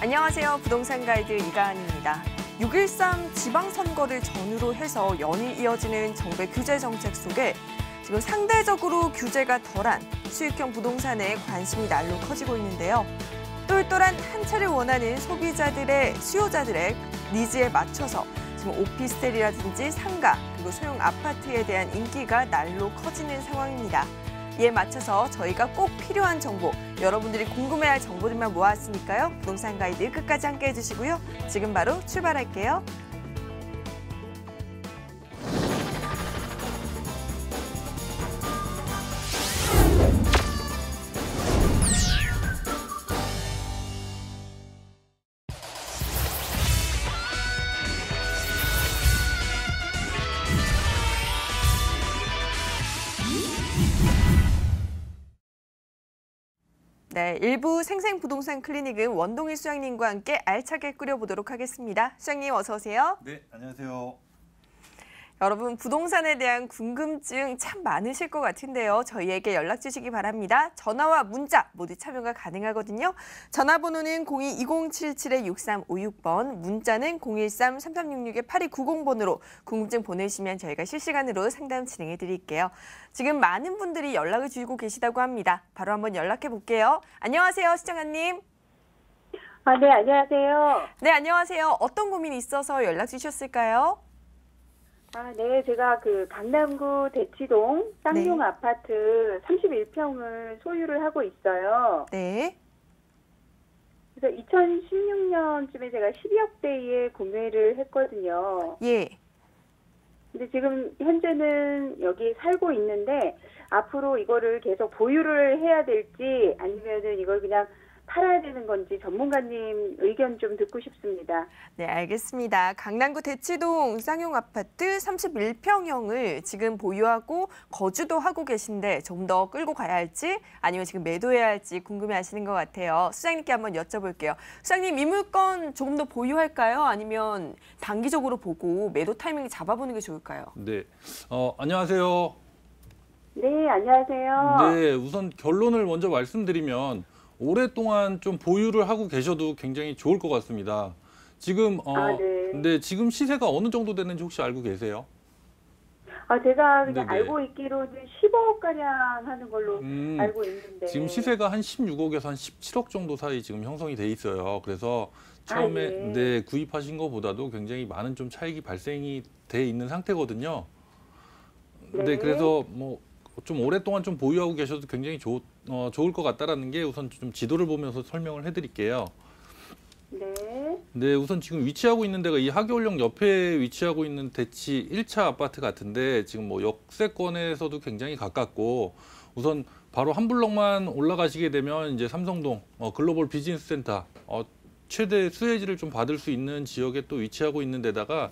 안녕하세요. 부동산 가이드 이가은입니다. 6.13 지방선거를 전후로 해서 연이 이어지는 정부의 규제 정책 속에 지금 상대적으로 규제가 덜한 수익형 부동산에 관심이 날로 커지고 있는데요. 똘똘한 한 채를 원하는 소비자들의 수요자들의 니즈에 맞춰서 지금 오피스텔이라든지 상가 그리고 소형 아파트에 대한 인기가 날로 커지는 상황입니다. 이에 맞춰서 저희가 꼭 필요한 정보, 여러분들이 궁금해할 정보들만 모았으니까요. 부동산 가이드 끝까지 함께 해주시고요. 지금 바로 출발할게요. 네, 일부 생생부동산 클리닉은 원동희 수장님과 함께 알차게 꾸려보도록 하겠습니다. 수장님 어서 오세요. 네, 안녕하세요. 여러분 부동산에 대한 궁금증 참 많으실 것 같은데요. 저희에게 연락 주시기 바랍니다. 전화와 문자 모두 참여가 가능하거든요. 전화번호는 02-2077-6356번, 문자는 013-3366-8290번으로 궁금증 보내시면 저희가 실시간으로 상담 진행해 드릴게요. 지금 많은 분들이 연락을 주고 계시다고 합니다. 바로 한번 연락해 볼게요. 안녕하세요, 시청자님. 네, 안녕하세요. 네, 안녕하세요. 어떤 고민이 있어서 연락 주셨을까요? 네, 제가 강남구 대치동 쌍용 아파트 31평을 소유를 하고 있어요. 네. 그래서 2016년쯤에 제가 12억대에 구매를 했거든요. 예. 근데 지금 현재는 여기 살고 있는데 앞으로 이거를 계속 보유를 해야 될지 아니면은 이걸 그냥 팔아야 되는 건지 전문가님 의견 좀 듣고 싶습니다. 네, 알겠습니다. 강남구 대치동 쌍용 아파트 31평형을 지금 보유하고 거주도 하고 계신데 좀 더 끌고 가야 할지 아니면 지금 매도해야 할지 궁금해하시는 것 같아요. 수장님께 한번 여쭤볼게요. 수장님, 이 물건 조금 더 보유할까요? 아니면 단기적으로 보고 매도 타이밍 잡아보는 게 좋을까요? 네, 안녕하세요. 네, 안녕하세요. 네, 우선 결론을 먼저 말씀드리면 오랫동안 좀 보유를 하고 계셔도 굉장히 좋을 것 같습니다. 지금 네. 근데 지금 시세가 어느 정도 되는지 혹시 알고 계세요? 제가 그냥 네네. 알고 있기로는 10억 가량 하는 걸로 알고 있는데 지금 시세가 한 16억에서 한 17억 정도 사이 지금 형성이 돼 있어요. 그래서 처음에 예. 구입하신 것보다도 굉장히 많은 좀 차익이 발생이 돼 있는 상태거든요. 네. 네, 그래서 뭐 좀 오랫동안 좀 보유하고 계셔도 굉장히 좋을 것 같다라는 게 우선 좀 지도를 보면서 설명을 해드릴게요. 네. 네, 우선 지금 위치하고 있는 데가 이 하계울역 옆에 위치하고 있는 대치 1차 아파트 같은데 지금 뭐 역세권에서도 굉장히 가깝고 우선 바로 한 블럭만 올라가시게 되면 이제 삼성동 글로벌 비즈니스 센터 최대 수혜지를 좀 받을 수 있는 지역에 또 위치하고 있는 데다가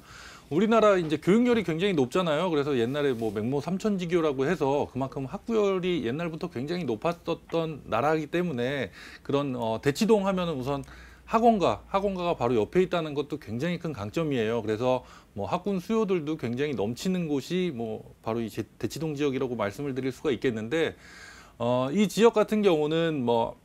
우리나라 이제 교육열이 굉장히 높잖아요. 그래서 옛날에 뭐 맹모 삼천지교라고 해서 그만큼 학구열이 옛날부터 굉장히 높았었던 나라이기 때문에 그런 대치동 하면은 우선 학원가가 바로 옆에 있다는 것도 굉장히 큰 강점이에요. 그래서 뭐 학군 수요들도 굉장히 넘치는 곳이 뭐 바로 이 대치동 지역이라고 말씀을 드릴 수가 있겠는데 이 지역 같은 경우는 뭐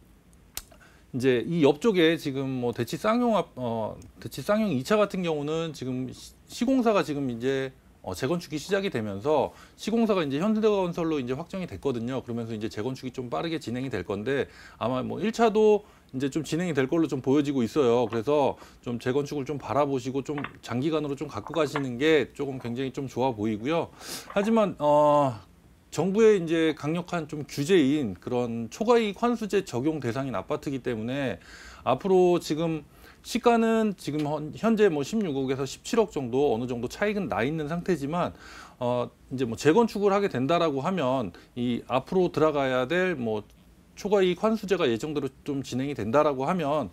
이제 이 옆쪽에 지금 뭐 대치 쌍용 2차 같은 경우는 지금 시공사가 지금 이제 재건축이 시작이 되면서 시공사가 이제 현대건설로 이제 확정이 됐거든요. 그러면서 이제 재건축이 좀 빠르게 진행이 될 건데 아마 뭐 1차도 이제 좀 진행이 될 걸로 좀 보여지고 있어요. 그래서 좀 재건축을 좀 바라보시고 좀 장기간으로 좀 갖고 가시는 게 조금 굉장히 좀 좋아 보이고요. 하지만 정부의 이제 강력한 좀 규제인 그런 초과이익 환수제 적용 대상인 아파트이기 때문에 앞으로 지금 시가는 지금 현재 뭐 16억에서 17억 정도 어느 정도 차익은 나 있는 상태지만 이제 뭐 재건축을 하게 된다라고 하면 이 앞으로 들어가야 될 뭐 초과이익 환수제가 예정대로 좀 진행이 된다라고 하면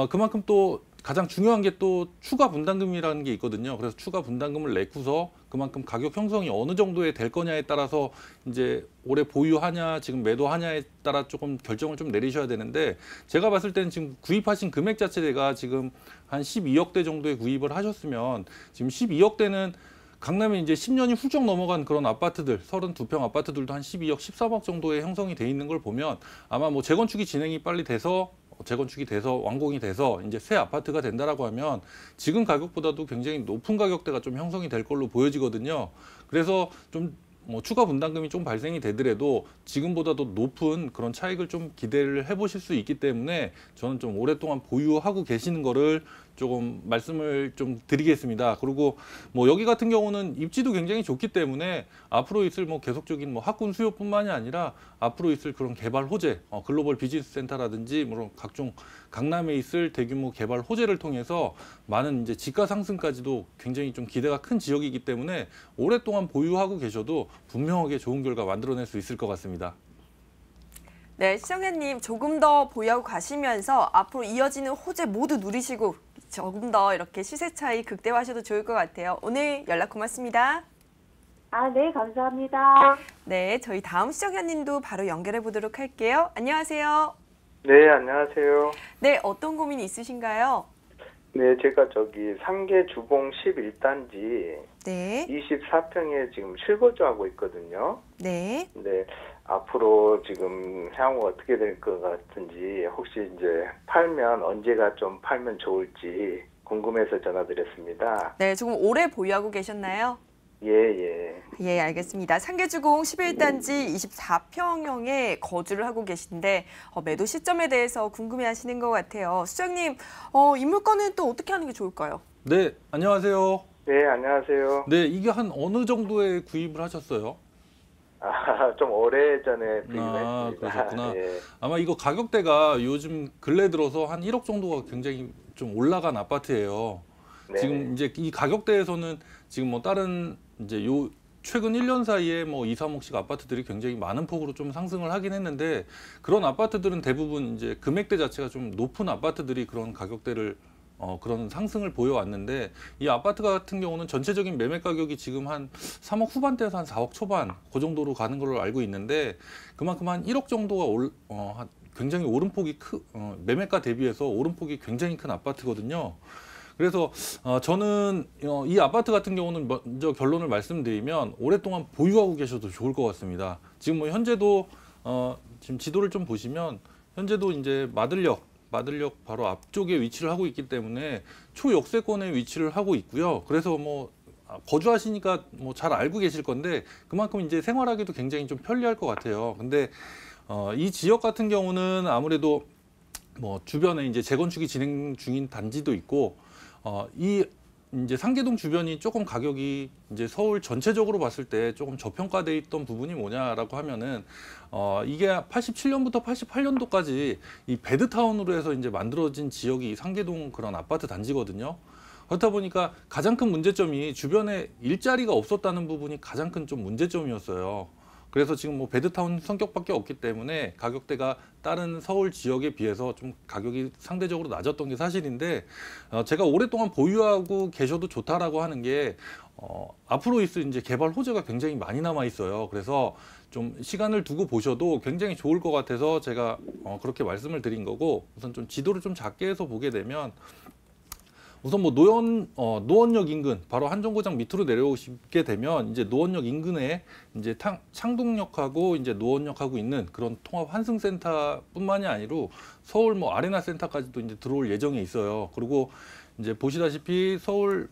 그만큼 또 가장 중요한 게 또 추가 분담금이라는 게 있거든요. 그래서 추가 분담금을 내고서 그만큼 가격 형성이 어느 정도에 될 거냐에 따라서 이제 올해 보유하냐 지금 매도하냐에 따라 조금 결정을 좀 내리셔야 되는데 제가 봤을 때는 지금 구입하신 금액 자체가 지금 한 12억대 정도에 구입을 하셨으면 지금 12억대는 강남에 이제 10년이 훌쩍 넘어간 그런 아파트들, 32평 아파트들도 한 12억, 13억 정도의 형성이 돼 있는 걸 보면 아마 뭐 재건축이 진행이 빨리 돼서 재건축이 돼서 완공이 돼서 이제 새 아파트가 된다라고 하면 지금 가격보다도 굉장히 높은 가격대가 좀 형성이 될 걸로 보여지거든요. 그래서 좀 추가 분담금이 좀 발생이 되더라도 지금보다도 높은 그런 차익을 좀 기대를 해보실 수 있기 때문에 저는 좀 오랫동안 보유하고 계시는 거를 조금 말씀을 좀 드리겠습니다. 그리고 여기 같은 경우는 입지도 굉장히 좋기 때문에 앞으로 있을 계속적인 학군 수요뿐만이 아니라 앞으로 있을 그런 개발 호재, 글로벌 비즈니스 센터라든지 물론 각종 강남에 있을 대규모 개발 호재를 통해서 많은 이제 지가 상승까지도 굉장히 좀 기대가 큰 지역이기 때문에 오랫동안 보유하고 계셔도 분명하게 좋은 결과 만들어낼 수 있을 것 같습니다. 네, 시청자님 조금 더 보유하고 가시면서 앞으로 이어지는 호재 모두 누리시고 조금 더 이렇게 시세 차이 극대화하셔도 좋을 것 같아요. 오늘 연락 고맙습니다. 네, 감사합니다. 네, 저희 다음 시청자님도 바로 연결해 보도록 할게요. 안녕하세요. 네, 안녕하세요. 네, 어떤 고민이 있으신가요? 네, 제가 저기 상계 주봉 11단지 네, 24평에 지금 실거주하고 있거든요. 네. 근데 앞으로 지금 향후 어떻게 될 것 같은지 혹시 이제 팔면 언제가 좀 팔면 좋을지 궁금해서 전화드렸습니다. 네, 조금 오래 보유하고 계셨나요? 예. 예, 알겠습니다. 상계주공 11단지 24평형에 거주를 하고 계신데 매도 시점에 대해서 궁금해하시는 것 같아요. 수장님, 이 물건은 또 어떻게 하는 게 좋을까요? 네, 안녕하세요. 네, 안녕하세요. 네, 이게 한 어느 정도에 구입을 하셨어요? 좀 오래전에 구입했습니다. 그러셨구나. 예. 아마 이거 가격대가 요즘 근래 들어서 한 1억 정도가 굉장히 좀 올라간 아파트예요. 네. 지금 이제 이 가격대에서는 지금 다른 이제 최근 1년 사이에 2, 3억씩 아파트들이 굉장히 많은 폭으로 좀 상승을 하긴 했는데 그런 아파트들은 대부분 이제 금액대 자체가 좀 높은 아파트들이 그런 가격대를 그런 상승을 보여왔는데 이 아파트 같은 경우는 전체적인 매매 가격이 지금 한 3억 후반대에서 한 4억 초반 그 정도로 가는 걸로 알고 있는데 그만큼 한 1억 정도가 굉장히 오름폭이 매매가 대비해서 오름폭이 굉장히 큰 아파트거든요. 그래서 저는 이 아파트 같은 경우는 먼저 결론을 말씀드리면 오랫동안 보유하고 계셔도 좋을 것 같습니다. 지금 현재도 지금 지도를 좀 보시면 현재도 이제 마들역 바로 앞쪽에 위치를 하고 있기 때문에 초역세권에 위치를 하고 있고요. 그래서 거주하시니까 잘 알고 계실 건데 그만큼 이제 생활하기도 굉장히 좀 편리할 것 같아요. 근데 이 지역 같은 경우는 아무래도 주변에 이제 재건축이 진행 중인 단지도 있고 이 이제 상계동 주변이 조금 가격이 이제 서울 전체적으로 봤을 때 조금 저평가돼 있던 부분이 뭐냐라고 하면은 이게 87년부터 88년도까지 이 베드타운으로 해서 이제 만들어진 지역이 상계동 그런 아파트 단지거든요. 그렇다 보니까 가장 큰 문제점이 주변에 일자리가 없었다는 부분이 가장 큰 좀 문제점이었어요. 그래서 지금 베드타운 성격밖에 없기 때문에 가격대가 다른 서울 지역에 비해서 좀 가격이 상대적으로 낮았던 게 사실인데 제가 오랫동안 보유하고 계셔도 좋다라고 하는 게 앞으로 있을 이제 개발 호재가 굉장히 많이 남아 있어요. 그래서 좀 시간을 두고 보셔도 굉장히 좋을 것 같아서 제가 그렇게 말씀을 드린 거고 우선 좀 지도를 좀 작게 해서 보게 되면 우선 노원역 인근 바로 한정거장 밑으로 내려오시게 되면 이제 노원역 인근에 이제 창동역하고 이제 노원역하고 있는 그런 통합 환승센터뿐만이 아니로 서울 아레나 센터까지도 이제 들어올 예정에 있어요. 그리고 이제 보시다시피 서울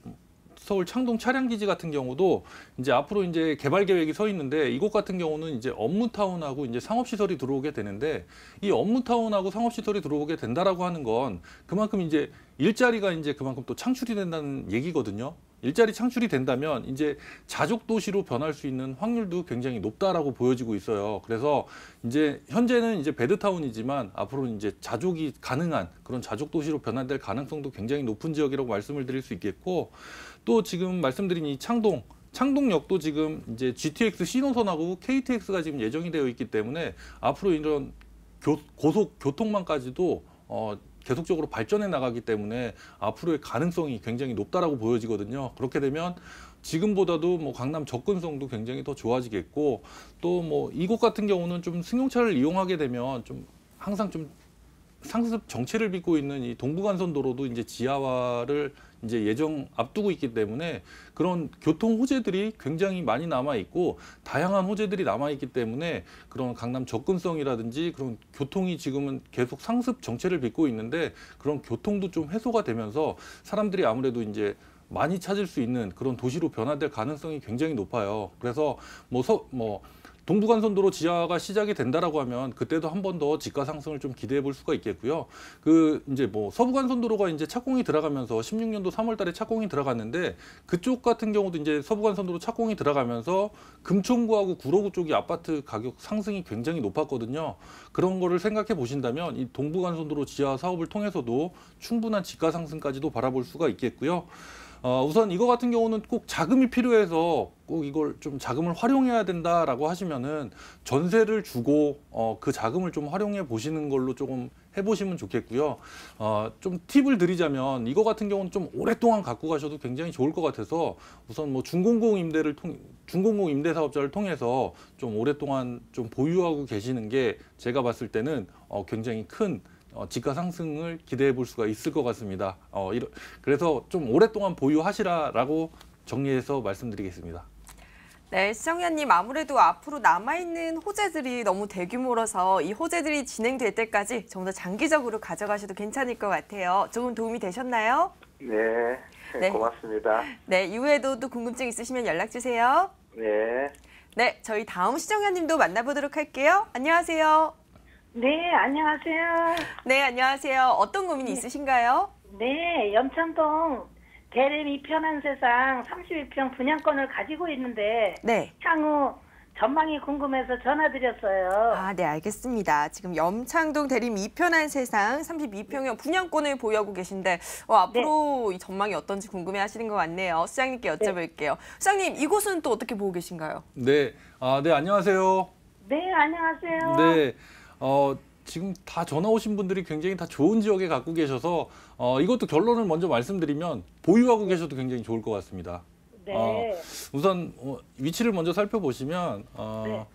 창동 차량기지 같은 경우도 이제 앞으로 이제 개발 계획이 서 있는데 이곳 같은 경우는 이제 업무타운하고 이제 상업시설이 들어오게 되는데 이 업무타운하고 상업시설이 들어오게 된다라고 하는 건 그만큼 이제 일자리가 이제 그만큼 또 창출이 된다는 얘기거든요. 일자리 창출이 된다면 이제 자족 도시로 변할 수 있는 확률도 굉장히 높다라고 보여지고 있어요. 그래서 이제 현재는 이제 베드타운이지만 앞으로 이제 자족이 가능한 그런 자족 도시로 변화될 가능성도 굉장히 높은 지역이라고 말씀을 드릴 수 있겠고 또 지금 말씀드린 이 창동역도 지금 이제 GTX 신호선하고 KTX가 지금 예정이 되어 있기 때문에 앞으로 이런 고속 교통망까지도 계속적으로 발전해 나가기 때문에 앞으로의 가능성이 굉장히 높다라고 보여지거든요. 그렇게 되면 지금보다도 강남 접근성도 굉장히 더 좋아지겠고 또 이곳 같은 경우는 좀 승용차를 이용하게 되면 좀 항상 좀 상습 정체를 빚고 있는 이 동부간선도로도 이제 지하화를 이제 예정 앞두고 있기 때문에 그런 교통 호재들이 굉장히 많이 남아 있고 다양한 호재들이 남아 있기 때문에 그런 강남 접근성이라든지 그런 교통이 지금은 계속 상습 정체를 빚고 있는데 그런 교통도 좀 해소가 되면서 사람들이 아무래도 이제 많이 찾을 수 있는 그런 도시로 변화될 가능성이 굉장히 높아요. 그래서 동부간선도로 지하가 시작이 된다라고 하면 그때도 한 번 더 지가 상승을 좀 기대해 볼 수가 있겠고요. 이제 서부간선도로가 이제 착공이 들어가면서 16년도 3월달에 착공이 들어갔는데 그쪽 같은 경우도 이제 서부간선도로 착공이 들어가면서 금천구하고 구로구 쪽이 아파트 가격 상승이 굉장히 높았거든요. 그런 거를 생각해 보신다면 이 동부간선도로 지하 사업을 통해서도 충분한 지가 상승까지도 바라볼 수가 있겠고요. 우선 이거 같은 경우는 꼭 자금이 필요해서 꼭 이걸 좀 자금을 활용해야 된다라고 하시면은 전세를 주고 그 자금을 좀 활용해 보시는 걸로 조금 해보시면 좋겠고요. 좀 팁을 드리자면 이거 같은 경우는 좀 오랫동안 갖고 가셔도 굉장히 좋을 것 같아서 우선 준공공 임대 사업자를 통해서 좀 오랫동안 좀 보유하고 계시는 게 제가 봤을 때는 굉장히 큰 지가 상승을 기대해 볼 수가 있을 것 같습니다. 그래서 좀 오랫동안 보유하시라라고 정리해서 말씀드리겠습니다. 네, 시청자님 아무래도 앞으로 남아있는 호재들이 너무 대규모라서 이 호재들이 진행될 때까지 좀 더 장기적으로 가져가셔도 괜찮을 것 같아요. 조금 도움이 되셨나요? 네, 고맙습니다. 네, 이후에도 또 궁금증 있으시면 연락 주세요. 네. 네, 저희 다음 시청자님도 만나보도록 할게요. 안녕하세요. 네, 안녕하세요. 네, 안녕하세요. 어떤 고민이 있으신가요? 네, 염창동 대림이 편한 세상 32평 분양권을 가지고 있는데 네. 향후 전망이 궁금해서 전화드렸어요. 아, 네, 알겠습니다. 지금 염창동 대림 이편한 세상 32평형 분양권을 보유하고 계신데 앞으로 이 전망이 어떤지 궁금해하시는 것 같네요. 수장님께 여쭤볼게요. 수장님, 이곳은 또 어떻게 보고 계신가요? 네, 네, 안녕하세요. 네, 안녕하세요. 네. 지금 다 전화 오신 분들이 굉장히 다 좋은 지역에 갖고 계셔서 이것도 결론을 먼저 말씀드리면 보유하고 계셔도 굉장히 좋을 것 같습니다. 네. 우선 위치를 먼저 살펴보시면 네.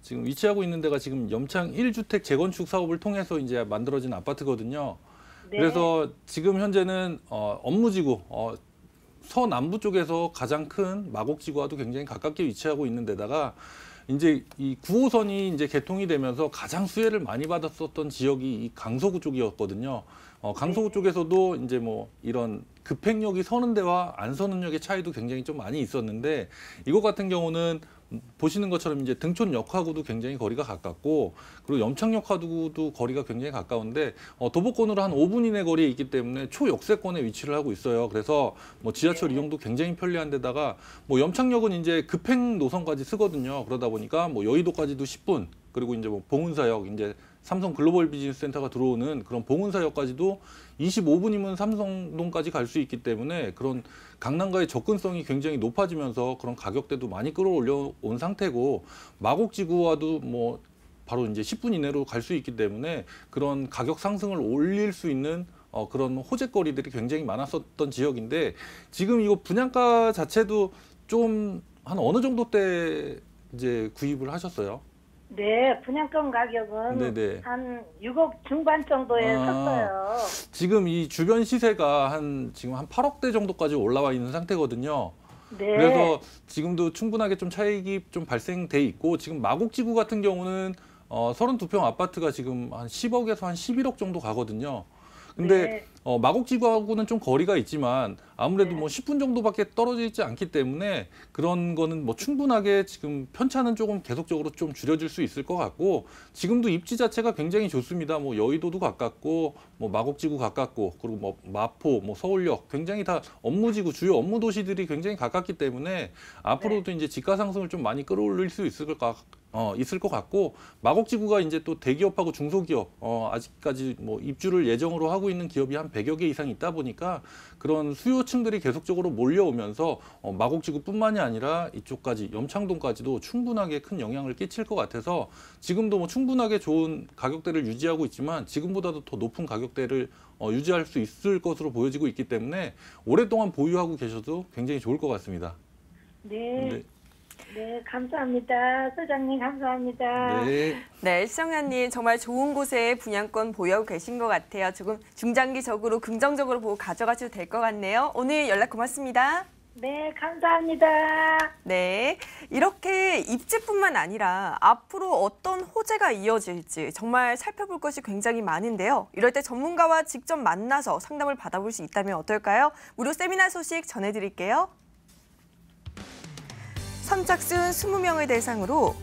지금 위치하고 있는 데가 지금 염창 1주택 재건축 사업을 통해서 이제 만들어진 아파트거든요. 네. 그래서 지금 현재는 업무지구 서남부 쪽에서 가장 큰 마곡지구와도 굉장히 가깝게 위치하고 있는 데다가 이제 이 9호선이 이제 개통이 되면서 가장 수혜를 많이 받았었던 지역이 이 강서구 쪽이었거든요. 강서구 쪽에서도 이제 이런 급행역이 서는 데와 안 서는 역의 차이도 굉장히 좀 많이 있었는데 이것 같은 경우는 보시는 것처럼 이제 등촌역하고도 굉장히 거리가 가깝고 그리고 염창역하고도 거리가 굉장히 가까운데 도보권으로 한 5분 이내 거리에 있기 때문에 초역세권에 위치를 하고 있어요. 그래서 지하철 이용도 굉장히 편리한 데다가 염창역은 이제 급행 노선까지 쓰거든요. 그러다 보니까 여의도까지도 10분 그리고 이제 봉은사역 이제 삼성 글로벌 비즈니스 센터가 들어오는 그런 봉은사역까지도 25분이면 삼성동까지 갈 수 있기 때문에 그런 강남과의 접근성이 굉장히 높아지면서 그런 가격대도 많이 끌어올려 온 상태고 마곡지구와도 바로 이제 10분 이내로 갈 수 있기 때문에 그런 가격 상승을 올릴 수 있는 그런 호재거리들이 굉장히 많았었던 지역인데 지금 이거 분양가 자체도 좀 한 어느 정도 때 이제 구입을 하셨어요? 네, 분양권 가격은 네네. 한 6억 중반 정도에 샀어요. 지금 이 주변 시세가 지금 한 8억대 정도까지 올라와 있는 상태거든요. 네. 그래서 지금도 충분하게 좀 차익이 좀 발생돼 있고 지금 마곡지구 같은 경우는 32평 아파트가 지금 한 10억에서 한 11억 정도 가거든요. 근데 네. 마곡지구하고는 좀 거리가 있지만 아무래도 네. 10분 정도밖에 떨어져 있지 않기 때문에 그런 거는 충분하게 지금 편차는 조금 계속적으로 좀 줄여질 수 있을 것 같고 지금도 입지 자체가 굉장히 좋습니다. 여의도도 가깝고 마곡지구 가깝고 그리고 마포, 서울역 굉장히 다 업무지구 주요 업무 도시들이 굉장히 가깝기 때문에 앞으로도 이제 지가 상승을 좀 많이 끌어올릴 수 있을 것 같고 마곡지구가 이제 또 대기업하고 중소기업 아직까지 입주를 예정으로 하고 있는 기업이 한 100여 개 이상 있다 보니까 그런 수요층들이 계속적으로 몰려오면서 마곡지구뿐만이 아니라 이쪽까지 염창동까지도 충분하게 큰 영향을 끼칠 것 같아서 지금도 충분하게 좋은 가격대를 유지하고 있지만 지금보다도 더 높은 가격대를 유지할 수 있을 것으로 보여지고 있기 때문에 오랫동안 보유하고 계셔도 굉장히 좋을 것 같습니다. 네. 네. 네, 감사합니다. 소장님 감사합니다. 네. 네, 시청자님 정말 좋은 곳에 분양권 보유하고 계신 것 같아요. 조금 중장기적으로 긍정적으로 보고 가져가셔도 될 것 같네요. 오늘 연락 고맙습니다. 네, 감사합니다. 네, 이렇게 입지뿐만 아니라 앞으로 어떤 호재가 이어질지 정말 살펴볼 것이 굉장히 많은데요. 이럴 때 전문가와 직접 만나서 상담을 받아볼 수 있다면 어떨까요? 무료 세미나 소식 전해드릴게요. 선착순 20명을 대상으로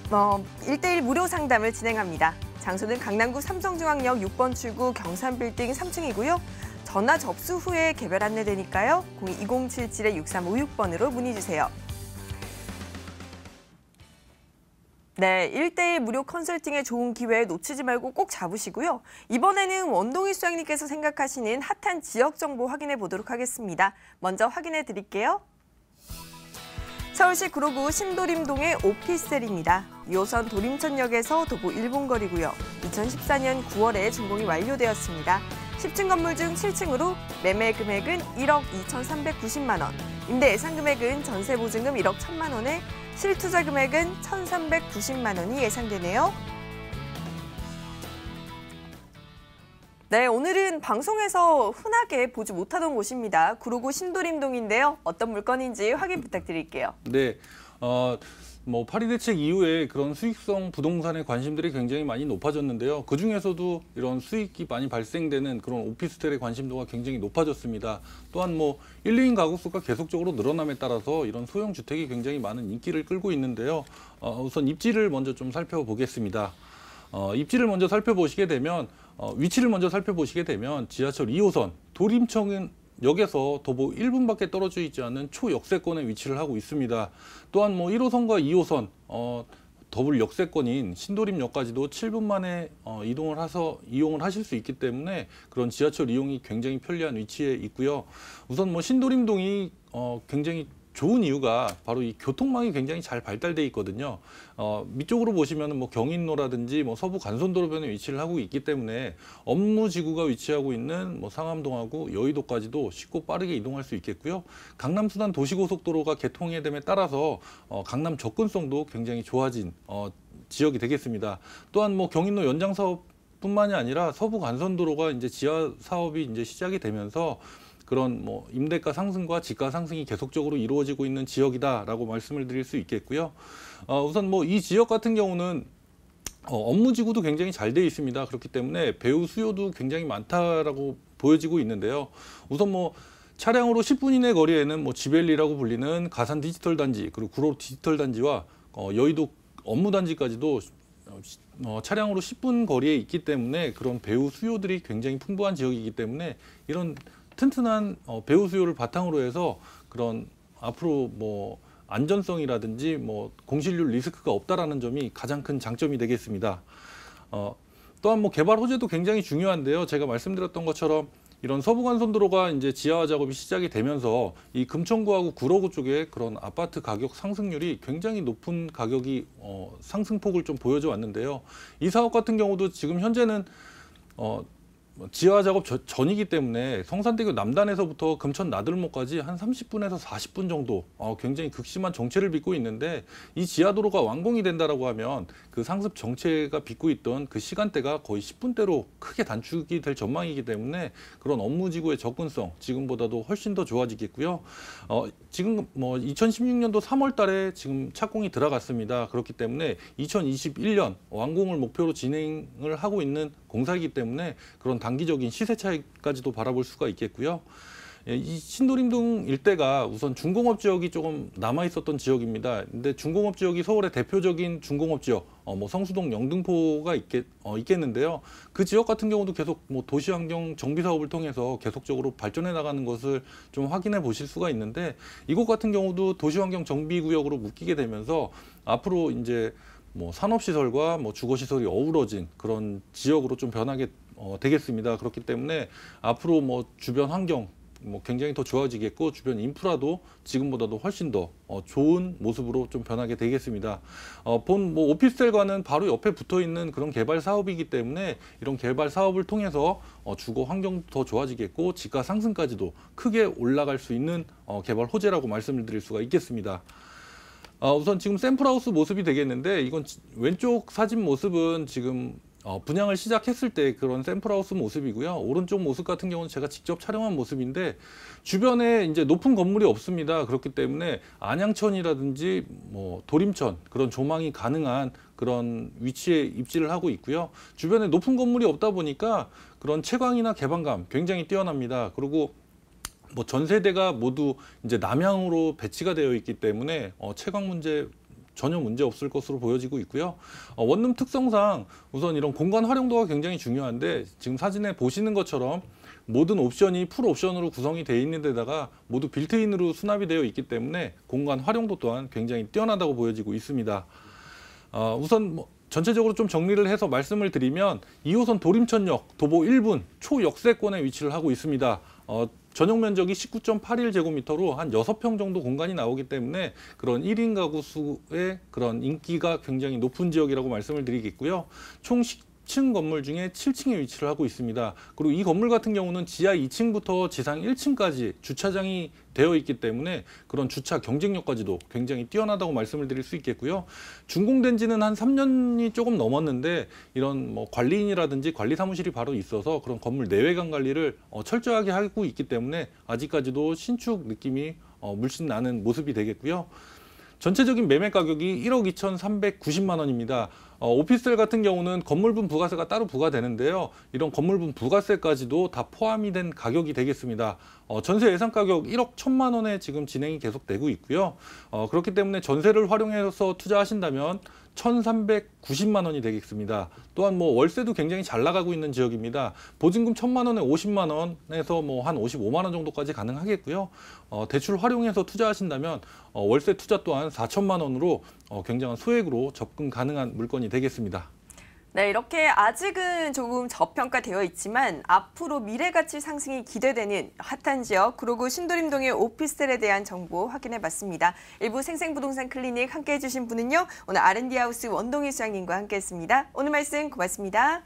1대1 무료 상담을 진행합니다. 장소는 강남구 삼성중앙역 6번 출구 경산빌딩 3층이고요. 전화 접수 후에 개별 안내되니까요. 02-2077-6356번으로 문의주세요. 네, 1대1 무료 컨설팅의 좋은 기회 놓치지 말고 꼭 잡으시고요. 이번에는 원동희 수장님께서 생각하시는 핫한 지역 정보 확인해 보도록 하겠습니다. 먼저 확인해 드릴게요. 서울시 구로구 신도림동의 오피스텔입니다. 2호선 도림천역에서 도보 1분 거리고요. 2014년 9월에 준공이 완료되었습니다. 10층 건물 중 7층으로 매매 금액은 1억 2,390만 원, 임대 예상 금액은 전세 보증금 1억 1,000만 원에 실투자 금액은 1,390만 원이 예상되네요. 네, 오늘은 방송에서 흔하게 보지 못하던 곳입니다. 구로구 신도림동인데요. 어떤 물건인지 확인 부탁드릴게요. 네. 뭐 파리 대책 이후에 그런 수익성 부동산의 관심들이 굉장히 많이 높아졌는데요. 그 중에서도 이런 수익이 많이 발생되는 그런 오피스텔의 관심도가 굉장히 높아졌습니다. 또한 뭐 1, 2인 가구 수가 계속적으로 늘어남에 따라서 이런 소형 주택이 굉장히 많은 인기를 끌고 있는데요. 우선 입지를 먼저 좀 살펴보겠습니다. 입지를 먼저 살펴보시게 되면 위치를 먼저 살펴보시게 되면 지하철 2호선 도림천역에서 도보 1분밖에 떨어져 있지 않은 초역세권에 위치를 하고 있습니다. 또한 뭐 1호선과 2호선 더블 역세권인 신도림역까지도 7분 만에 이용을 하실 수 있기 때문에 그런 지하철 이용이 굉장히 편리한 위치에 있고요. 우선 뭐 신도림동이 굉장히 좋은 이유가 바로 이 교통망이 굉장히 잘 발달돼 있거든요. 밑쪽으로 보시면은 뭐 경인로라든지 뭐 서부 간선도로변에 위치를 하고 있기 때문에 업무지구가 위치하고 있는 뭐 상암동하고 여의도까지도 쉽고 빠르게 이동할 수 있겠고요. 강남순환 도시고속도로가 개통이 됨에 따라서 강남 접근성도 굉장히 좋아진 지역이 되겠습니다. 또한 뭐 경인로 연장 사업뿐만이 아니라 서부 간선도로가 이제 지하 사업이 이제 시작이 되면서 그런 뭐 임대가 상승과 지가 상승이 계속적으로 이루어지고 있는 지역이다라고 말씀을 드릴 수 있겠고요. 우선 뭐 이 지역 같은 경우는 업무지구도 굉장히 잘 돼 있습니다. 그렇기 때문에 배우 수요도 굉장히 많다라고 보여지고 있는데요. 우선 뭐 차량으로 10분 이내 거리에는 뭐 지벨리라고 불리는 가산 디지털 단지 그리고 구로 디지털 단지와 여의도 업무 단지까지도 차량으로 10분 거리에 있기 때문에 그런 배우 수요들이 굉장히 풍부한 지역이기 때문에 이런 튼튼한 배우 수요를 바탕으로 해서 그런 앞으로 뭐 안전성이라든지 뭐 공실률 리스크가 없다라는 점이 가장 큰 장점이 되겠습니다. 또한 뭐 개발 호재도 굉장히 중요한데요. 제가 말씀드렸던 것처럼 이런 서부간선도로가 이제 지하화 작업이 시작이 되면서 이 금천구하고 구로구 쪽에 그런 아파트 가격 상승률이 굉장히 높은 가격이 상승폭을 좀 보여줘 왔는데요. 이 사업 같은 경우도 지금 현재는 지하 작업 전이기 때문에 성산대교 남단에서부터 금천 나들목까지 한 30분에서 40분 정도 굉장히 극심한 정체를 빚고 있는데 이 지하도로가 완공이 된다라고 하면 그 상습 정체가 빚고 있던 그 시간대가 거의 10분대로 크게 단축이 될 전망이기 때문에 그런 업무지구의 접근성 지금보다도 훨씬 더 좋아지겠고요. 지금 뭐 2016년도 3월 달에 지금 착공이 들어갔습니다. 그렇기 때문에 2021년 완공을 목표로 진행을 하고 있는 공사이기 때문에 그런 단기적인 시세 차익까지도 바라볼 수가 있겠고요. 이 신도림동 일대가 우선 중공업 지역이 조금 남아 있었던 지역입니다. 근데 중공업 지역이 서울의 대표적인 중공업 지역, 뭐 성수동, 영등포가 있겠는데요. 그 지역 같은 경우도 계속 뭐 도시환경 정비 사업을 통해서 계속적으로 발전해 나가는 것을 좀 확인해 보실 수가 있는데 이곳 같은 경우도 도시환경 정비 구역으로 묶이게 되면서 앞으로 이제 뭐 산업시설과 뭐 주거시설이 어우러진 그런 지역으로 좀 변하게 되겠습니다. 그렇기 때문에 앞으로 뭐 주변 환경 뭐 굉장히 더 좋아지겠고 주변 인프라도 지금보다도 훨씬 더 좋은 모습으로 좀 변하게 되겠습니다. 본 뭐 오피스텔과는 바로 옆에 붙어 있는 그런 개발 사업이기 때문에 이런 개발 사업을 통해서 주거 환경도 더 좋아지겠고 지가 상승까지도 크게 올라갈 수 있는 개발 호재라고 말씀을 드릴 수가 있겠습니다. 우선 지금 샘플하우스 모습이 되겠는데 이건 왼쪽 사진 모습은 지금 분양을 시작했을 때 그런 샘플하우스 모습이고요. 오른쪽 모습 같은 경우는 제가 직접 촬영한 모습인데 주변에 이제 높은 건물이 없습니다. 그렇기 때문에 안양천이라든지 뭐 도림천 그런 조망이 가능한 그런 위치에 입지를 하고 있고요. 주변에 높은 건물이 없다 보니까 그런 채광이나 개방감 굉장히 뛰어납니다. 그리고 뭐 전 세대가 모두 이제 남향으로 배치가 되어 있기 때문에 채광 문제 전혀 문제 없을 것으로 보여지고 있고요. 원룸 특성상 우선 이런 공간 활용도가 굉장히 중요한데 지금 사진에 보시는 것처럼 모든 옵션이 풀 옵션으로 구성이 되어 있는 데다가 모두 빌트인으로 수납이 되어 있기 때문에 공간 활용도 또한 굉장히 뛰어나다고 보여지고 있습니다. 우선 뭐 전체적으로 좀 정리를 해서 말씀을 드리면 2호선 도림천역 도보 1분 초역세권에 위치를 하고 있습니다. 전용 면적이 19.81제곱미터로 한 6평 정도 공간이 나오기 때문에 그런 1인 가구 수의 그런 인기가 굉장히 높은 지역이라고 말씀을 드리겠고요. 총 10층 건물 중에 7층에 위치를 하고 있습니다. 그리고 이 건물 같은 경우는 지하 2층부터 지상 1층까지 주차장이 되어 있기 때문에 그런 주차 경쟁력까지도 굉장히 뛰어나다고 말씀을 드릴 수 있겠고요. 준공된 지는 한 3년이 조금 넘었는데 이런 뭐 관리인이라든지 관리 사무실이 바로 있어서 그런 건물 내외관 관리를 철저하게 하고 있기 때문에 아직까지도 신축 느낌이 물씬 나는 모습이 되겠고요. 전체적인 매매 가격이 1억 2,390만 원입니다. 오피스텔 같은 경우는 건물분 부가세가 따로 부과되는데요. 이런 건물분 부가세까지도 다 포함이 된 가격이 되겠습니다. 전세 예상 가격 1억 1,000만 원에 지금 진행이 계속되고 있고요. 그렇기 때문에 전세를 활용해서 투자하신다면 1,390만 원이 되겠습니다. 또한 뭐 월세도 굉장히 잘 나가고 있는 지역입니다. 보증금 1,000만 원에 50만 원에서 뭐 한 55만 원 정도까지 가능하겠고요. 대출 활용해서 투자하신다면 월세 투자 또한 4천만 원으로 굉장한 소액으로 접근 가능한 물건이 되겠습니다. 네, 이렇게 아직은 조금 저평가되어 있지만 앞으로 미래 가치 상승이 기대되는 핫한 지역 구로구 신도림동의 오피스텔에 대한 정보 확인해봤습니다. 일부 생생부동산 클리닉 함께해 주신 분은요. 오늘 R&D 하우스 원동희 수장님과 함께했습니다. 오늘 말씀 고맙습니다.